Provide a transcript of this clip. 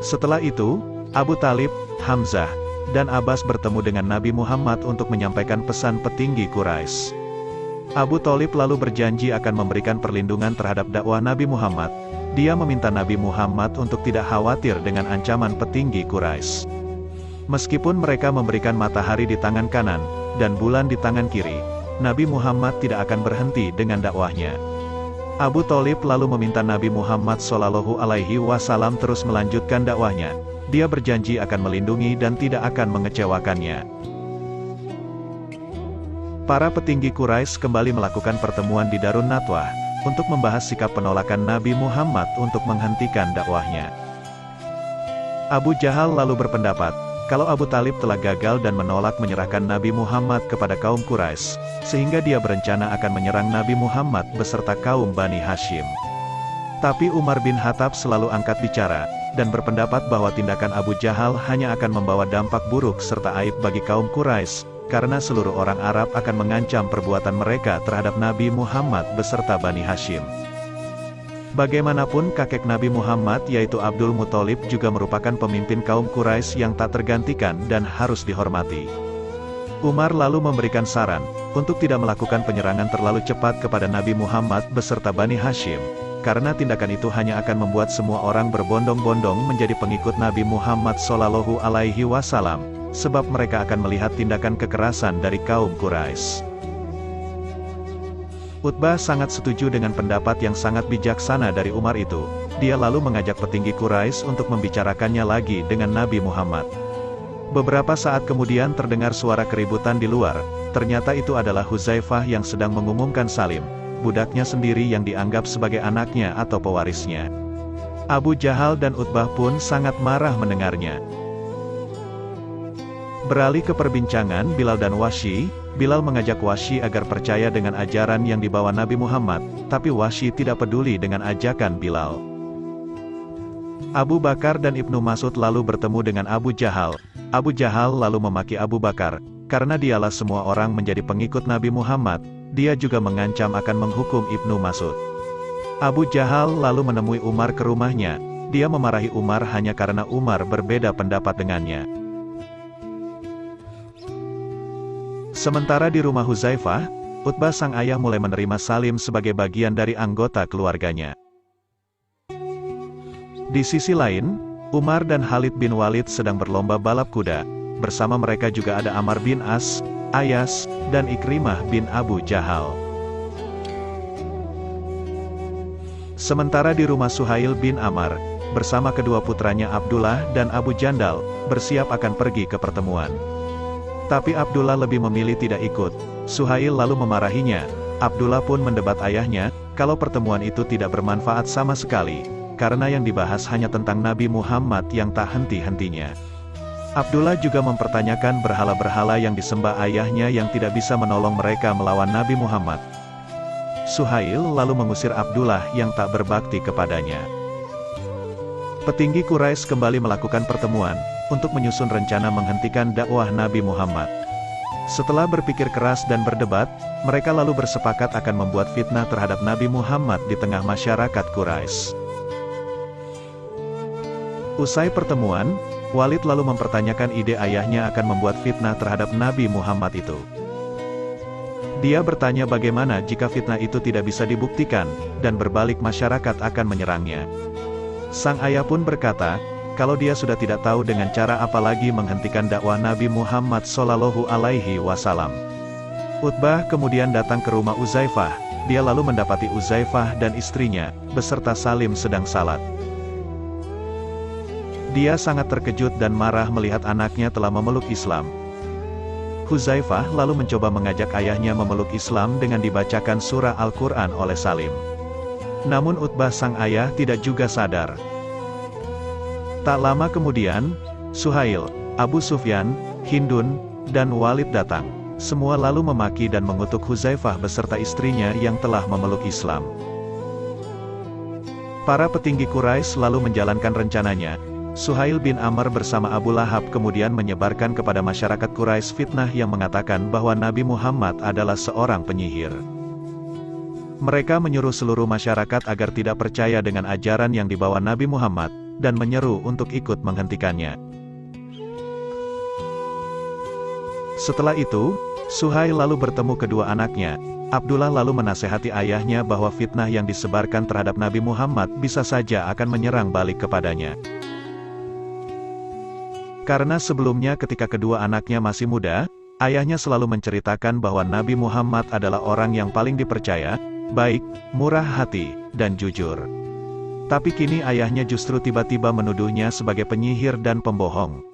Setelah itu, Abu Talib, Hamzah, dan Abbas bertemu dengan Nabi Muhammad untuk menyampaikan pesan petinggi Quraisy. Abu Thalib lalu berjanji akan memberikan perlindungan terhadap dakwah Nabi Muhammad. Dia meminta Nabi Muhammad untuk tidak khawatir dengan ancaman petinggi Quraisy. Meskipun mereka memberikan matahari di tangan kanan, dan bulan di tangan kiri, Nabi Muhammad tidak akan berhenti dengan dakwahnya. Abu Thalib lalu meminta Nabi Muhammad SAW terus melanjutkan dakwahnya. Dia berjanji akan melindungi dan tidak akan mengecewakannya. Para petinggi Quraisy kembali melakukan pertemuan di Darun Nadwah, untuk membahas sikap penolakan Nabi Muhammad untuk menghentikan dakwahnya. Abu Jahal lalu berpendapat, kalau Abu Talib telah gagal dan menolak menyerahkan Nabi Muhammad kepada kaum Quraisy, sehingga dia berencana akan menyerang Nabi Muhammad beserta kaum Bani Hashim. Tapi Umar bin Khattab selalu angkat bicara, dan berpendapat bahwa tindakan Abu Jahal hanya akan membawa dampak buruk serta aib bagi kaum Quraisy, karena seluruh orang Arab akan mengancam perbuatan mereka terhadap Nabi Muhammad beserta Bani Hashim. Bagaimanapun kakek Nabi Muhammad yaitu Abdul Muthalib juga merupakan pemimpin kaum Quraisy yang tak tergantikan dan harus dihormati. Umar lalu memberikan saran, untuk tidak melakukan penyerangan terlalu cepat kepada Nabi Muhammad beserta Bani Hashim, karena tindakan itu hanya akan membuat semua orang berbondong-bondong menjadi pengikut Nabi Muhammad SAW, sebab mereka akan melihat tindakan kekerasan dari kaum Quraisy. Utbah sangat setuju dengan pendapat yang sangat bijaksana dari Umar itu. Dia lalu mengajak petinggi Quraisy untuk membicarakannya lagi dengan Nabi Muhammad. Beberapa saat kemudian terdengar suara keributan di luar. Ternyata itu adalah Hudzaifah yang sedang mengumumkan Salim, budaknya sendiri yang dianggap sebagai anaknya atau pewarisnya. Abu Jahal dan Utbah pun sangat marah mendengarnya. Beralih ke perbincangan Bilal dan Wahsy. Bilal mengajak Wahsy agar percaya dengan ajaran yang dibawa Nabi Muhammad, tapi Wahsy tidak peduli dengan ajakan Bilal. Abu Bakar dan Ibnu Mas'ud lalu bertemu dengan Abu Jahal. Abu Jahal lalu memaki Abu Bakar, karena dialah semua orang menjadi pengikut Nabi Muhammad. Dia juga mengancam akan menghukum Ibnu Mas'ud. Abu Jahal lalu menemui Umar ke rumahnya. Dia memarahi Umar hanya karena Umar berbeda pendapat dengannya. Sementara di rumah Hudzaifah, Utbah sang ayah mulai menerima Salim sebagai bagian dari anggota keluarganya. Di sisi lain, Umar dan Khalid bin Walid sedang berlomba balap kuda. Bersama mereka juga ada Amr bin As, Ayas, dan Ikrimah bin Abu Jahal. Sementara di rumah Suhail bin Amr, bersama kedua putranya Abdullah dan Abu Jandal, bersiap akan pergi ke pertemuan. Tapi Abdullah lebih memilih tidak ikut. Suhail lalu memarahinya. Abdullah pun mendebat ayahnya, kalau pertemuan itu tidak bermanfaat sama sekali, karena yang dibahas hanya tentang Nabi Muhammad yang tak henti-hentinya. Abdullah juga mempertanyakan berhala-berhala yang disembah ayahnya yang tidak bisa menolong mereka melawan Nabi Muhammad. Suhail lalu mengusir Abdullah yang tak berbakti kepadanya. Petinggi Quraisy kembali melakukan pertemuan, untuk menyusun rencana menghentikan dakwah Nabi Muhammad. Setelah berpikir keras dan berdebat, mereka lalu bersepakat akan membuat fitnah terhadap Nabi Muhammad di tengah masyarakat Quraisy. Usai pertemuan, Walid lalu mempertanyakan ide ayahnya akan membuat fitnah terhadap Nabi Muhammad itu. Dia bertanya bagaimana jika fitnah itu tidak bisa dibuktikan, dan berbalik masyarakat akan menyerangnya. Sang ayah pun berkata, kalau dia sudah tidak tahu dengan cara apa lagi menghentikan dakwah Nabi Muhammad SAW. Utbah kemudian datang ke rumah Hudzaifah. Dia lalu mendapati Hudzaifah dan istrinya, beserta Salim sedang salat. Dia sangat terkejut dan marah melihat anaknya telah memeluk Islam. Hudzaifah lalu mencoba mengajak ayahnya memeluk Islam dengan dibacakan surah Al-Quran oleh Salim. Namun Utbah sang ayah tidak juga sadar. Tak lama kemudian, Suhail, Abu Sufyan, Hindun, dan Walid datang. Semua lalu memaki dan mengutuk Hudzaifah beserta istrinya yang telah memeluk Islam. Para petinggi Quraisy lalu menjalankan rencananya. Suhail bin Amr bersama Abu Lahab kemudian menyebarkan kepada masyarakat Quraisy fitnah yang mengatakan bahwa Nabi Muhammad adalah seorang penyihir. Mereka menyuruh seluruh masyarakat agar tidak percaya dengan ajaran yang dibawa Nabi Muhammad, dan menyeru untuk ikut menghentikannya. Setelah itu, Suhail lalu bertemu kedua anaknya. Abdullah lalu menasehati ayahnya bahwa fitnah yang disebarkan terhadap Nabi Muhammad bisa saja akan menyerang balik kepadanya. Karena sebelumnya ketika kedua anaknya masih muda, ayahnya selalu menceritakan bahwa Nabi Muhammad adalah orang yang paling dipercaya, baik, murah hati, dan jujur. Tapi kini ayahnya justru tiba-tiba menuduhnya sebagai penyihir dan pembohong.